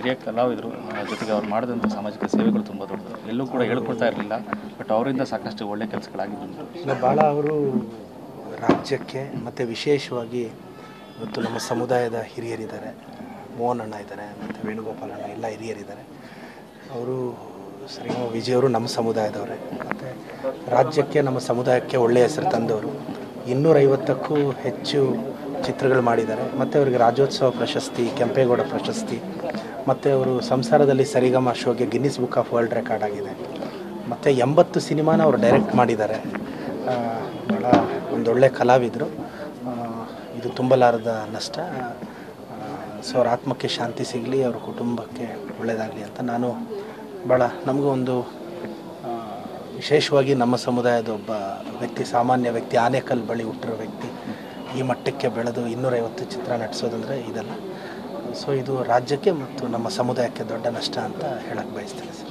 ಹಿರಿಯ ಕಲಾವಿದರು, ಜೊತೆಗೆ ಅವ್ರು ಮಾಡಿದಂಥ ಸಾಮಾಜಿಕ ಸೇವೆಗಳು ತುಂಬ ದೊಡ್ಡದು. ಎಲ್ಲೂ ಕೂಡ ಹೇಳ್ಕೊಳ್ತಾ ಇರಲಿಲ್ಲ, ಬಟ್ ಅವರಿಂದ ಸಾಕಷ್ಟು ಒಳ್ಳೆ ಕೆಲಸಗಳಾಗಿದ್ದು. ಭಾಳ ಅವರು ರಾಜ್ಯಕ್ಕೆ ಮತ್ತು ವಿಶೇಷವಾಗಿ ಇವತ್ತು ನಮ್ಮ ಸಮುದಾಯದ ಹಿರಿಯರಿದ್ದಾರೆ. ಮೋಹನ್ ಅಣ್ಣ ಇದ್ದಾರೆ, ಮತ್ತು ವೇಣುಗೋಪಾಲ್ ಅಣ್ಣ ಎಲ್ಲ ಹಿರಿಯರಿದ್ದಾರೆ. ಅವರು ಶ್ರೀಮ ವಿಜಯವರು ನಮ್ಮ ಸಮುದಾಯದವರೇ, ಮತ್ತು ರಾಜ್ಯಕ್ಕೆ ನಮ್ಮ ಸಮುದಾಯಕ್ಕೆ ಒಳ್ಳೆಯ ಹೆಸರು ತಂದವರು. 250ಕ್ಕೂ ಹೆಚ್ಚು ಚಿತ್ರಗಳು ಮಾಡಿದ್ದಾರೆ. ಮತ್ತು ಅವರಿಗೆ ರಾಜ್ಯೋತ್ಸವ ಪ್ರಶಸ್ತಿ, ಕೆಂಪೇಗೌಡ ಪ್ರಶಸ್ತಿ, ಮತ್ತು ಅವರು ಸಂಸಾರದಲ್ಲಿ ಸರಿಗಮ ಶೋಗೆ Guinness book of world record ಆಗಿದೆ. ಮತ್ತು 80 ಸಿನಿಮಾನ ಅವರು ಡೈರೆಕ್ಟ್ ಮಾಡಿದ್ದಾರೆ. ಭಾಳ ಒಂದೊಳ್ಳೆ ಕಲಾವಿದರು. ಇದು ತುಂಬಲಾರದ ನಷ್ಟ. ಸೊ ಅವ್ರ ಆತ್ಮಕ್ಕೆ ಶಾಂತಿ ಸಿಗಲಿ, ಅವ್ರ ಕುಟುಂಬಕ್ಕೆ ಒಳ್ಳೆಯದಾಗಲಿ ಅಂತ ನಾನು ಭಾಳ ನಮಗೂ ಒಂದು ವಿಶೇಷವಾಗಿ ನಮ್ಮ ಸಮುದಾಯದ ಒಬ್ಬ ವ್ಯಕ್ತಿ, ಸಾಮಾನ್ಯ ವ್ಯಕ್ತಿ, ಆನೇಕಲ್ ಬಳಿ ಹುಟ್ಟಿರೋ ವ್ಯಕ್ತಿ ಈ ಮಟ್ಟಕ್ಕೆ ಬೆಳೆದು 250 ಚಿತ್ರ ನಟಿಸೋದಂದರೆ ಇದಲ್ಲ. ಸೊ ಇದು ರಾಜ್ಯಕ್ಕೆ ಮತ್ತು ನಮ್ಮ ಸಮುದಾಯಕ್ಕೆ ದೊಡ್ಡ ನಷ್ಟ ಅಂತ ಹೇಳಕ್ಕೆ ಬಯಸ್ತೇನೆ ಸರ್.